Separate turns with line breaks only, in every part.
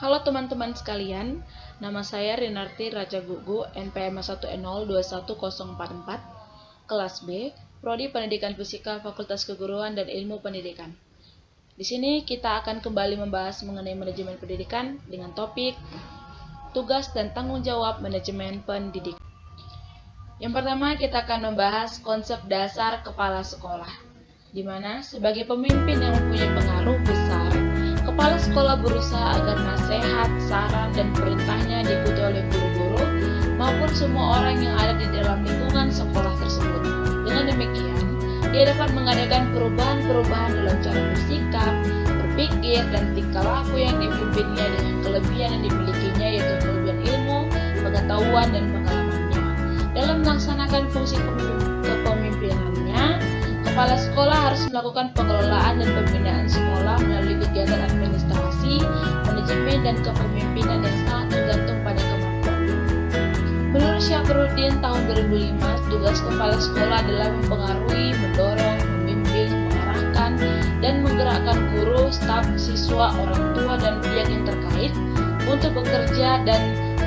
Halo teman-teman sekalian, nama saya Rinarti Raja Gugu, NPM 1N021044, kelas B, Prodi Pendidikan Fisika, Fakultas Keguruan dan Ilmu Pendidikan. Di sini kita akan kembali membahas mengenai manajemen pendidikan dengan topik tugas dan tanggung jawab manajemen pendidikan. Yang pertama, kita akan membahas konsep dasar kepala sekolah, di mana sebagai pemimpin yang mempunyai pengaruh besar, kepala sekolah berusaha agar nasihat, saran, dan perintahnya diikuti oleh guru-guru maupun semua orang yang ada di dalam lingkungan sekolah tersebut. Dengan demikian, dia dapat mengadakan perubahan-perubahan dalam cara bersikap, berpikir, dan tingkah laku yang dipimpinnya dengan kelebihan yang dimilikinya, yaitu kelebihan ilmu, pengetahuan, dan pengalamannya. Dalam melaksanakan fungsi kepemimpinannya, kepala sekolah harus melakukan pengelolaan dan pembinaan sekolah melalui kegiatan administrasi, manajemen, dan kepemimpinan yang sangat tergantung pada kemampuan. Menurut Syafruddin tahun 2005, tugas kepala sekolah adalah mempengaruhi, mendorong, membimbing, mengarahkan, dan menggerakkan guru, staf, siswa, orang tua, dan pihak yang terkait untuk bekerja dan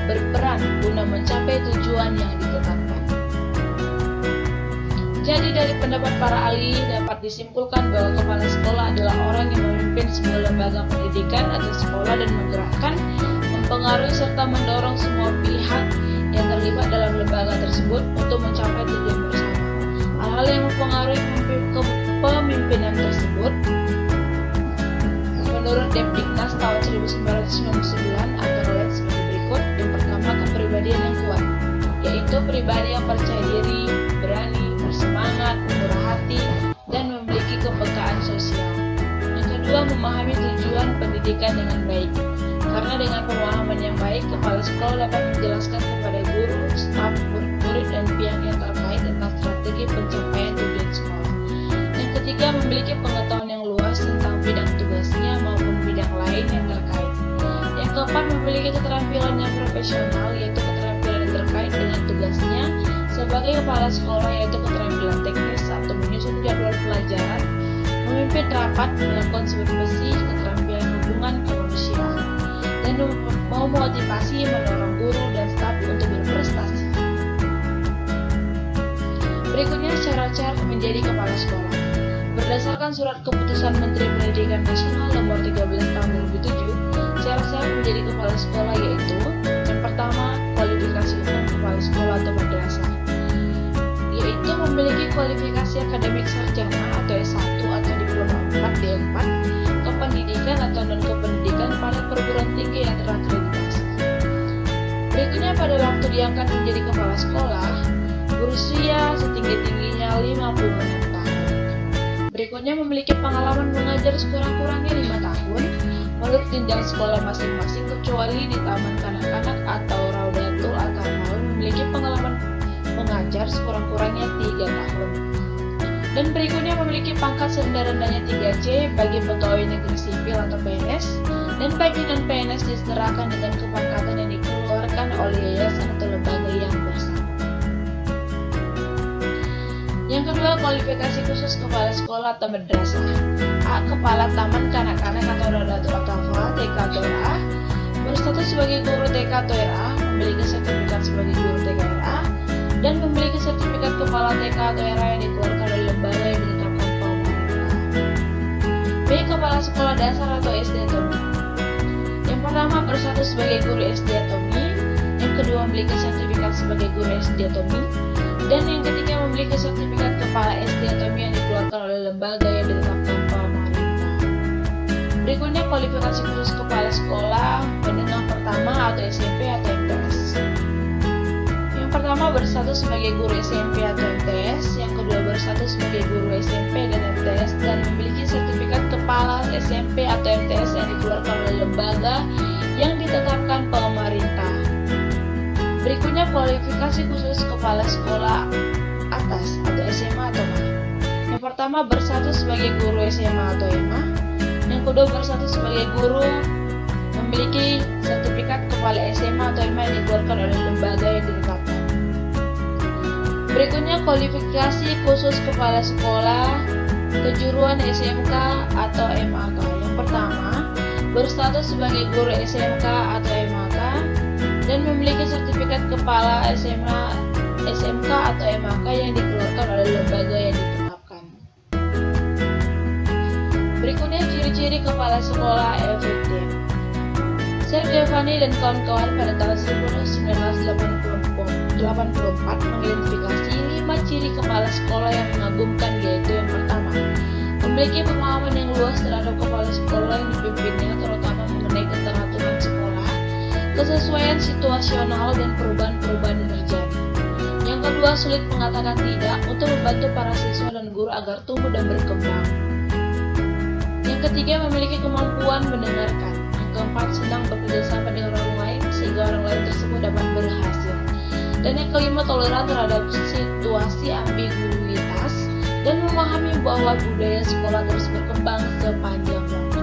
berperan guna mencapai tujuan yang ditetapkan. Jadi dari pendapat para ahli dapat disimpulkan bahwa kepala sekolah adalah orang yang memimpin sebuah lembaga pendidikan atau sekolah dan menggerakkan, mempengaruhi serta mendorong semua pihak yang terlibat dalam lembaga tersebut untuk mencapai tujuan bersama. Hal-hal yang mempengaruhi kepemimpinan tersebut menurut Depdiknas tahun 1999 antara lain sebagai berikut. Yang pertama, kepribadian yang kuat, yaitu pribadi yang percaya diri, berani, bersemangat, murah hati, dan memiliki kepekaan sosial. Yang kedua, memahami tujuan pendidikan dengan baik. Karena dengan pemahaman yang baik, kepala sekolah dapat menjelaskan kepada guru, staf, murid, dan pihak yang terkait tentang strategi pencapaian tujuan sekolah. Yang ketiga, memiliki pengetahuan yang luas tentang bidang tugasnya maupun bidang lain yang terkait. Yang keempat, memiliki keterampilan yang profesional, yaitu keterampilan yang terkait dengan tugasnya sebagai kepala sekolah, yaitu keterampilan teknis atau menyusun jadwal pelajaran, memimpin rapat, melakukan supervisi, keterampilan hubungan kemanusiaan, dan memotivasi, mendorong guru dan staf untuk berprestasi. Berikutnya syarat-syarat menjadi kepala sekolah. Berdasarkan surat keputusan Menteri Pendidikan Nasional nomor 13 tahun 2007, syarat-syarat menjadi kepala sekolah yaitu: yang pertama, kualifikasi umum kepala sekolah atau madrasah, yaitu memiliki kualifikasi akademik sarjana atau S1 atau diploma 4 D4, kependidikan atau non-kependidikan pada perguruan tinggi yang terakreditasi. Berikutnya, pada waktu diangkat menjadi kepala sekolah, berusia setinggi-tingginya 56 tahun. Berikutnya, memiliki pengalaman mengajar sekurang-kurangnya 5 tahun menurut jenjang sekolah masing-masing kecuali di taman kanak-kanak atau Raudatul Atfal memiliki pengalaman mengajar sekurang-kurangnya 3 tahun. Dan berikutnya, memiliki pangkat serendah-rendahnya 3C bagi pegawai negeri sipil atau PNS, dan bagi non-PNS disetarakan dengan kepangkatan yang dikeluarkan oleh yayasan atau lembaga yang bersama. Yang kedua, kualifikasi khusus kepala sekolah atau madrasah. A. Kepala Taman Kanak-kanak atau Raudatul Atfal TK atau RA, berstatus sebagai guru TK atau RA, memiliki sertifikat sebagai guru TK RA, dan memiliki sertifikat kepala TK atau RA yang dikeluarkan oleh lembaga yang ditetapkan pemerintah. B. Kepala sekolah dasar atau SD atau MI. Yang pertama, berstatus sebagai guru SD atau MI. Yang kedua, memiliki sertifikat sebagai guru SD atau MI. Dan yang ketiga, memiliki sertifikat kepala SD atau MI yang dikeluarkan oleh lembaga yang ditetapkan pemerintah. Berikutnya, kualifikasi khusus kepala sekolah menengah pertama atau SMP atau MTS. Yang pertama, berstatus sebagai guru SMP atau MTS. Yang kedua, berstatus sebagai guru SMP dan MTS dan memiliki sertifikat kepala SMP atau MTS yang dikeluarkan oleh lembaga yang ditetapkan pemerintah. Berikutnya, kualifikasi khusus kepala sekolah atas atau SMA atau MA. Yang pertama, berstatus sebagai guru SMA atau MA. Yang kedua, berstatus sebagai guru memiliki sertifikat kepala SMA atau MA yang dikeluarkan oleh lembaga yang ditetapkan. Berikutnya, kualifikasi khusus kepala sekolah kejuruan SMK atau MAK. Yang pertama, berstatus sebagai guru SMK atau MHK, dan memiliki sertifikat kepala SMA, SMK atau MHK yang dikeluarkan oleh lembaga yang ditetapkan. Berikutnya ciri-ciri kepala sekolah efektif. Sir Giovanni dan kawan-kawan pada tahun 1984 mengidentifikasi 5 ciri kepala sekolah yang mengagumkan, yaitu yang pertama, memiliki pemahaman yang luas terhadap kepala sekolah yang dipimpinnya, terutama mengenai keteraturan sekolah, kesesuaian situasional, dan perubahan-perubahan yang terjadi. Yang kedua, sulit mengatakan tidak untuk membantu para siswa dan guru agar tumbuh dan berkembang. Yang ketiga, memiliki kemampuan mendengarkan. Yang keempat, senang bekerja sama dengan orang lain sehingga orang lain tersebut dapat berhasil. Dan yang kelima, toleran terhadap situasi ambiguitas dan memahami bahwa budaya sekolah terus berkembang sepanjang waktu.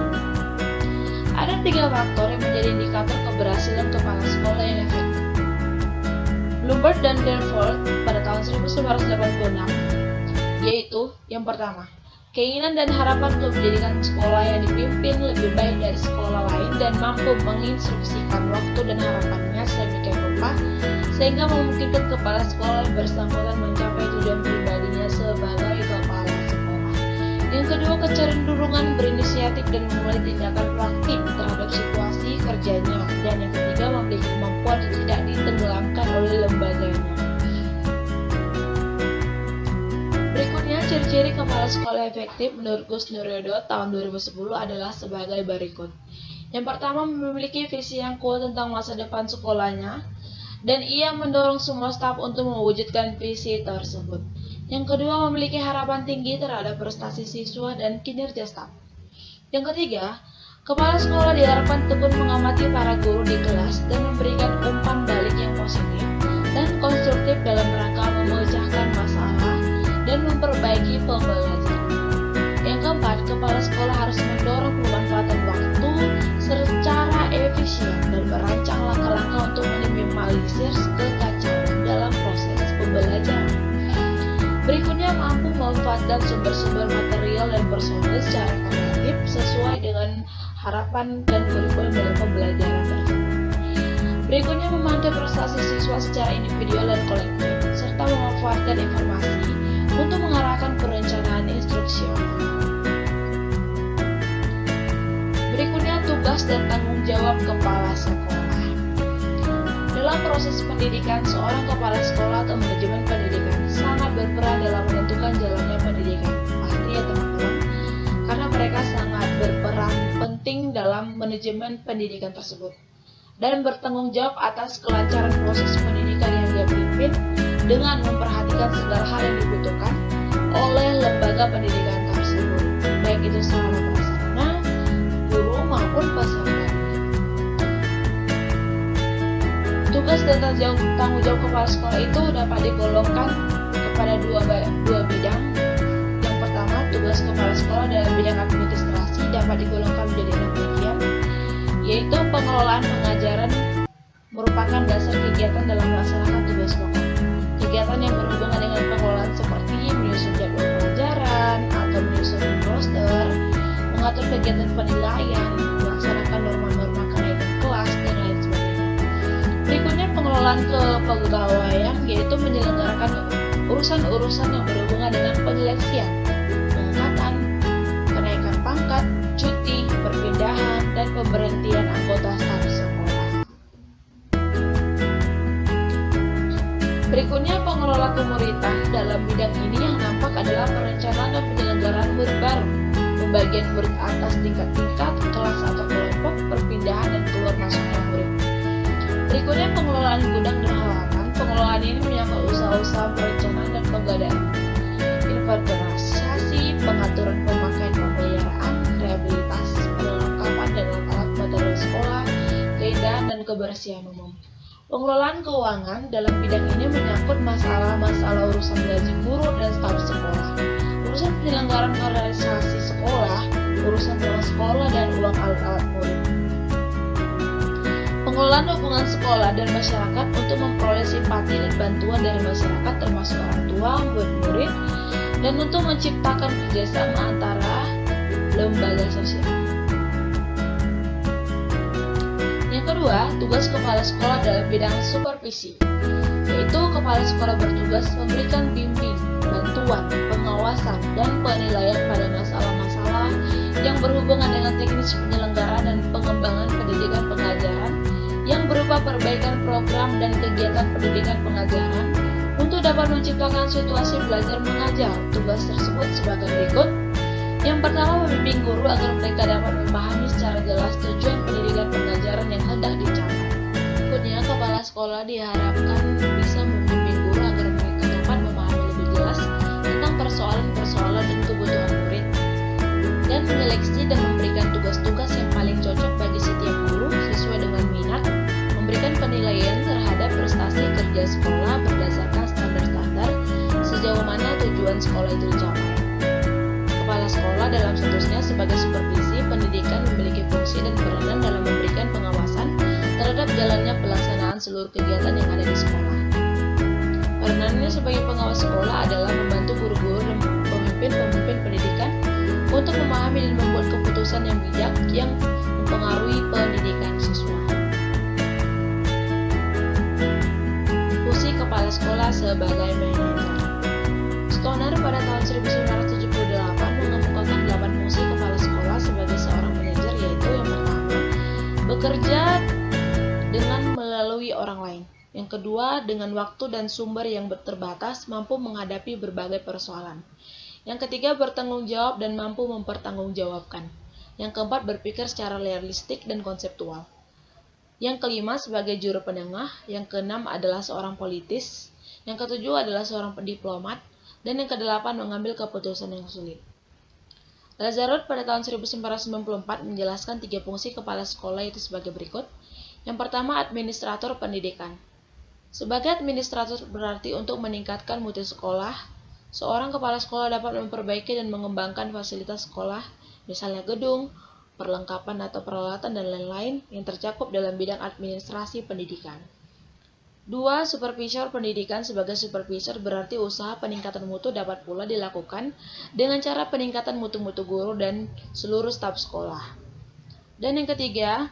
Ada 3 faktor yang menjadi indikator keberhasilan kepala sekolah yang efektif. Bloomberg dan Danforth pada tahun 1986, yaitu yang pertama, keinginan dan harapan untuk menjadikan sekolah yang dipimpin lebih baik dari sekolah lain dan mampu menginstruksikan waktu dan harapannya sedemikian rupa sehingga memungkinkan kepala sekolah bersangkutan mencapai tujuan pribadinya sebagai kepala sekolah. Yang kedua, kecenderungan berinisiatif dan memulai tindakan praktik terhadap situasi kerjanya. Dan yang ketiga, memiliki kemampuan yang tidak ditenggelamkan oleh lembaganya. Berikutnya, ciri-ciri kepala sekolah efektif menurut Gus Nuryodo tahun 2010 adalah sebagai berikut. Yang pertama, memiliki visi yang kuat tentang masa depan sekolahnya, dan ia mendorong semua staf untuk mewujudkan visi tersebut. Yang kedua, memiliki harapan tinggi terhadap prestasi siswa dan kinerja staf. Yang ketiga, kepala sekolah diharapkan tekun mengamati para guru di kelas dan memberikan umpan balik yang positif dan konstruktif dalam rangka memecahkan masalah dan memperbaiki pembelajaran. Yang keempat, kepala sekolah harus mendorong pemanfaatan waktu secara efisien dan merancang langkah-langkah untuk meminimalisir kekacauan dalam proses pembelajaran. Berikutnya, mampu memanfaatkan sumber-sumber material dan personil secara kreatif sesuai dengan harapan dan kurikulum dalam pembelajaran tersebut. Berikutnya, memantau prestasi siswa secara individual dan kolektif, serta memanfaatkan informasi untuk mengarahkan perencanaan instruksional. Berikutnya, tugas dan tanggung jawab kepala sekolah. Dalam proses pendidikan, seorang kepala sekolah atau manajemen pendidikan sangat berperan dalam menentukan jalannya pendidikan. Pasti ya teman-teman, karena mereka sangat berperan penting dalam manajemen pendidikan tersebut dan bertanggung jawab atas kelancaran proses pendidikan yang dia pimpin dengan memperhatikan segala hal yang dibutuhkan oleh lembaga pendidikan tersebut, baik itu secara prasarana, guru maupun peserta. Tugas dan tanggung jawab kepala sekolah itu dapat digolongkan kepada dua bidang. Yang pertama, tugas kepala sekolah dalam bidang administrasi dapat digolongkan menjadi 6 bagian, yaitu pengelolaan pengajaran merupakan dasar kegiatan dalam melaksanakan tugas pokok. Kegiatan yang berhubungan dengan pengelolaan seperti menyusun jadwal pelajaran atau menyusun roster, mengatur kegiatan penilaian, melaksanakan norma-norma kenaikan kelas, dan lain sebagainya. Berikutnya, pengelolaan kepegawaian, yaitu menyelenggarakan urusan-urusan yang berhubungan dengan penyeleksian, pengangkatan, kenaikan pangkat, cuti, perpindahan, dan pemberhentian anggota staf sekolah. Berikutnya, pengelola kemuritan. Dalam bidang ini yang nampak adalah perencanaan dan penyelenggaraan murid baru, pembagian murid atas tingkat-tingkat, kelas atau kelompok, perpindahan dan keluar masuknya murid. Berikutnya, pengelolaan gudang dan halaman. Pengelolaan ini menyangkut usaha-usaha perencanaan dan penggadaan, inventarisasi, pengaturan pemakaian pembayaran, rehabilitasi, perlengkapan dan alat material sekolah, keindahan dan kebersihan umum. Pengelolaan keuangan dalam bidang ini menyangkut masalah-masalah urusan gaji guru dan staf sekolah, urusan penyelenggaraan organisasi sekolah, urusan uang sekolah dan uang alat-alat murid. Pengelolaan hubungan sekolah dan masyarakat untuk memperoleh simpati dan bantuan dari masyarakat termasuk orang tua, murid, dan untuk menciptakan kerjasama antara lembaga sosial. kedua, tugas kepala sekolah dalam bidang supervisi, yaitu kepala sekolah bertugas memberikan bimbing, bantuan, pengawasan, dan penilaian pada masalah-masalah yang berhubungan dengan teknis penyelenggaraan dan pengembangan pendidikan pengajaran yang berupa perbaikan program dan kegiatan pendidikan pengajaran untuk dapat menciptakan situasi belajar mengajar. Tugas tersebut sebagai berikut. Yang pertama, membimbing guru agar mereka dapat memahami secara jelas tujuan pendidikan pengajaran yang hendak dicapai. Berikutnya, kepala sekolah diharapkan bisa membimbing guru agar mereka dapat memahami lebih jelas tentang persoalan-persoalan dan kebutuhan murid, dan menyeleksi dan memberikan tugas-tugas yang paling cocok bagi setiap guru sesuai dengan minat, memberikan penilaian terhadap prestasi kerja sekolah berdasarkan standar-standar sejauh mana tujuan sekolah itu dicapai. Kepala sekolah dalam statusnya sebagai supervisi pendidikan memiliki fungsi dan peranan dalam memberikan pengawasan terhadap jalannya pelaksanaan seluruh kegiatan yang ada di sekolah. Peranannya sebagai pengawas sekolah adalah membantu guru-guru dan pemimpin-pemimpin pendidikan untuk memahami dan membuat keputusan yang bijak yang mempengaruhi pendidikan siswa. Fungsi kepala sekolah sebagai manajer. Stoner pada tahun 1978 mengemukakan 8 fungsi kepala sekolah sebagai seorang manajer, yaitu yang pertama, bekerja dengan melalui orang lain. Yang kedua, dengan waktu dan sumber yang terbatas mampu menghadapi berbagai persoalan. Yang ketiga, bertanggung jawab dan mampu mempertanggungjawabkan. Yang keempat, berpikir secara realistik dan konseptual. Yang kelima, sebagai juru penengah. Yang keenam adalah seorang politis. Yang ketujuh adalah seorang diplomat. Dan yang kedelapan, mengambil keputusan yang sulit. Lazarus pada tahun 1994 menjelaskan 3 fungsi kepala sekolah itu sebagai berikut. Yang pertama, administrator pendidikan. Sebagai administrator berarti untuk meningkatkan mutu sekolah, seorang kepala sekolah dapat memperbaiki dan mengembangkan fasilitas sekolah, misalnya gedung, perlengkapan atau peralatan, dan lain-lain yang tercakup dalam bidang administrasi pendidikan. 2. Supervisor pendidikan. Sebagai supervisor berarti usaha peningkatan mutu dapat pula dilakukan dengan cara peningkatan mutu-mutu guru dan seluruh staf sekolah. Dan yang ketiga,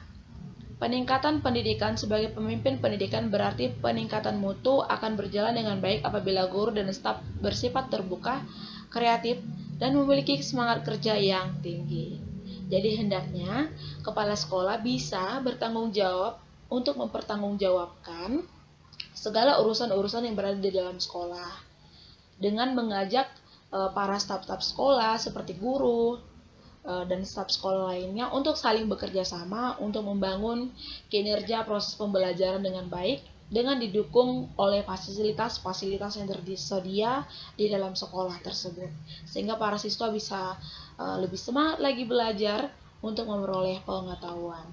peningkatan pendidikan. Sebagai pemimpin pendidikan berarti peningkatan mutu akan berjalan dengan baik apabila guru dan staf bersifat terbuka, kreatif, dan memiliki semangat kerja yang tinggi. Jadi hendaknya kepala sekolah bisa bertanggung jawab untuk mempertanggungjawabkan segala urusan-urusan yang berada di dalam sekolah, dengan mengajak para staf-staf sekolah seperti guru dan staf sekolah lainnya untuk saling bekerja sama untuk membangun kinerja proses pembelajaran dengan baik, dengan didukung oleh fasilitas-fasilitas yang tersedia di dalam sekolah tersebut, sehingga para siswa bisa lebih semangat lagi belajar untuk memperoleh pengetahuan.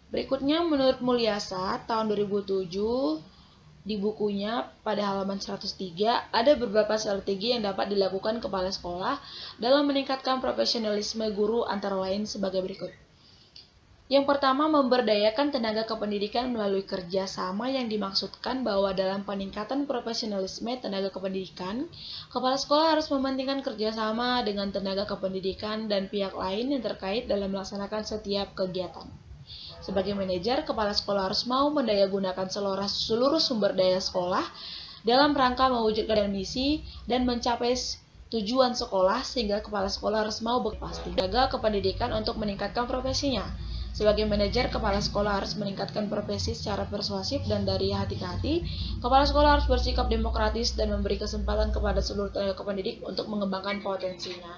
Berikutnya, menurut Mulyasa tahun 2007 di bukunya pada halaman 103 ada beberapa strategi yang dapat dilakukan kepala sekolah dalam meningkatkan profesionalisme guru, antara lain sebagai berikut. Yang pertama, memberdayakan tenaga kependidikan melalui kerja sama, yang dimaksudkan bahwa dalam peningkatan profesionalisme tenaga kependidikan, kepala sekolah harus mementingkan kerjasama dengan tenaga kependidikan dan pihak lain yang terkait dalam melaksanakan setiap kegiatan. Sebagai manajer, kepala sekolah harus mau mendayagunakan seluruh sumber daya sekolah dalam rangka mewujudkan misi dan mencapai tujuan sekolah, sehingga kepala sekolah harus mau berpasti jaga kependidikan untuk meningkatkan profesinya. Sebagai manajer, kepala sekolah harus meningkatkan profesi secara persuasif dan dari hati ke hati. Kepala sekolah harus bersikap demokratis dan memberi kesempatan kepada seluruh tenaga kependidik untuk mengembangkan potensinya.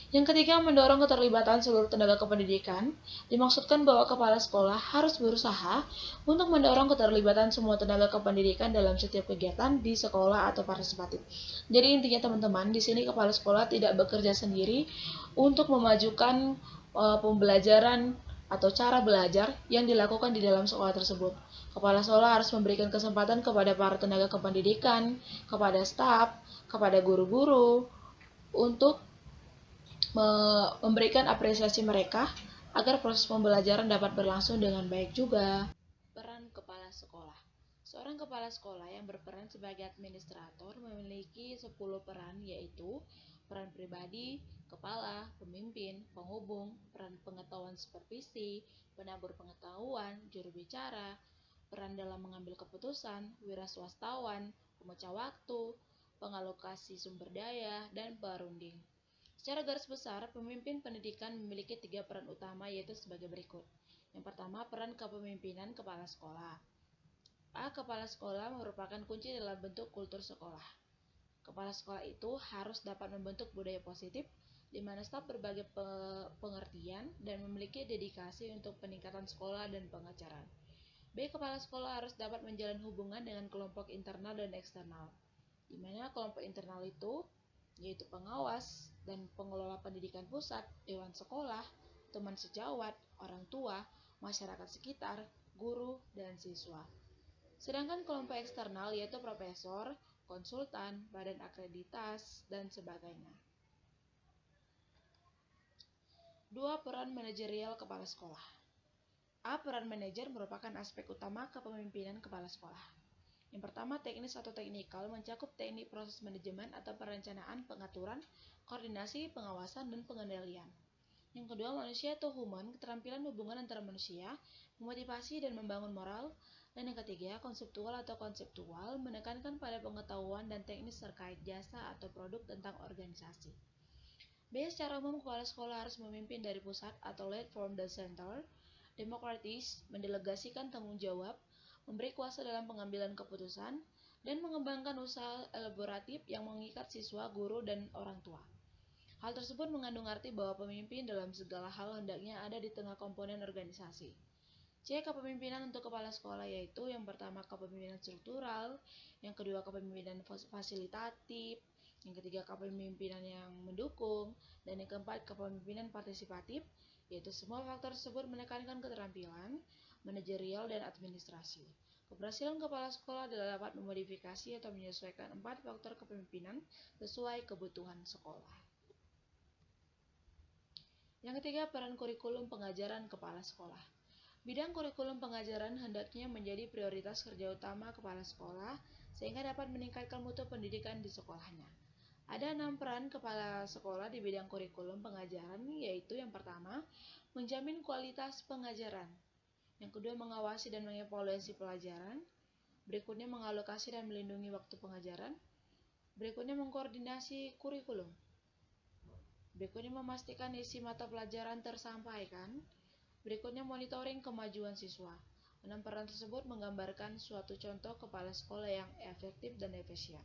Yang ketiga, mendorong keterlibatan seluruh tenaga kependidikan. Dimaksudkan bahwa kepala sekolah harus berusaha untuk mendorong keterlibatan semua tenaga kependidikan dalam setiap kegiatan di sekolah atau partisipatif. Jadi intinya teman-teman, di sini kepala sekolah tidak bekerja sendiri untuk memajukan pembelajaran atau cara belajar yang dilakukan di dalam sekolah tersebut. Kepala sekolah harus memberikan kesempatan kepada para tenaga kependidikan, kepada staf, kepada guru-guru untuk memberikan apresiasi mereka agar proses pembelajaran dapat berlangsung dengan baik juga. Peran kepala sekolah. Seorang kepala sekolah yang berperan sebagai administrator memiliki 10 peran, yaitu peran pribadi, kepala, pemimpin, penghubung, peran pengetahuan supervisi, penabur pengetahuan, juru bicara, peran dalam mengambil keputusan, wiraswastawan, pemecah waktu, pengalokasi sumber daya, dan perunding. Secara garis besar, pemimpin pendidikan memiliki 3 peran utama yaitu sebagai berikut. Yang pertama, peran kepemimpinan kepala sekolah. Kepala sekolah merupakan kunci dalam bentuk kultur sekolah. Kepala sekolah itu harus dapat membentuk budaya positif, di mana staf berbagai pengertian dan memiliki dedikasi untuk peningkatan sekolah dan pengajaran. Kepala sekolah harus dapat menjalin hubungan dengan kelompok internal dan eksternal, di mana kelompok internal itu yaitu pengawas dan pengelola pendidikan pusat, dewan sekolah, teman sejawat, orang tua, masyarakat sekitar, guru, dan siswa. Sedangkan kelompok eksternal yaitu profesor, konsultan, badan akreditas, dan sebagainya. 2. Peran manajerial kepala sekolah. Peran manajer merupakan aspek utama kepemimpinan kepala sekolah. Yang pertama, teknis atau teknikal mencakup teknik proses manajemen atau perencanaan, pengaturan, koordinasi, pengawasan, dan pengendalian. Yang kedua, manusia atau human, keterampilan hubungan antara manusia, memotivasi dan membangun moral. Dan yang ketiga, konseptual atau konseptual, menekankan pada pengetahuan dan teknis terkait jasa atau produk tentang organisasi. Secara umum, kepala sekolah harus memimpin dari pusat atau lead from the center, demokratis, mendelegasikan tanggung jawab, memberi kuasa dalam pengambilan keputusan, dan mengembangkan usaha elaboratif yang mengikat siswa, guru, dan orang tua. Hal tersebut mengandung arti bahwa pemimpin dalam segala hal hendaknya ada di tengah komponen organisasi. Kepemimpinan untuk kepala sekolah yaitu yang pertama kepemimpinan struktural, yang kedua kepemimpinan fasilitatif, yang ketiga kepemimpinan yang mendukung, dan yang keempat kepemimpinan partisipatif, yaitu semua faktor tersebut menekankan keterampilan, manajerial, dan administrasi. Keberhasilan kepala sekolah adalah dapat memodifikasi atau menyesuaikan 4 faktor kepemimpinan sesuai kebutuhan sekolah. Yang ketiga, peran kurikulum pengajaran kepala sekolah. Bidang kurikulum pengajaran hendaknya menjadi prioritas kerja utama kepala sekolah sehingga dapat meningkatkan mutu pendidikan di sekolahnya. Ada 6 peran kepala sekolah di bidang kurikulum pengajaran, yaitu yang pertama, menjamin kualitas pengajaran. Yang kedua, mengawasi dan mengevaluasi pelajaran. Berikutnya, mengalokasi dan melindungi waktu pengajaran. Berikutnya, mengkoordinasi kurikulum. Berikutnya, memastikan isi mata pelajaran tersampaikan. Berikutnya, monitoring kemajuan siswa. 6 peran tersebut menggambarkan suatu contoh kepala sekolah yang efektif dan efisien.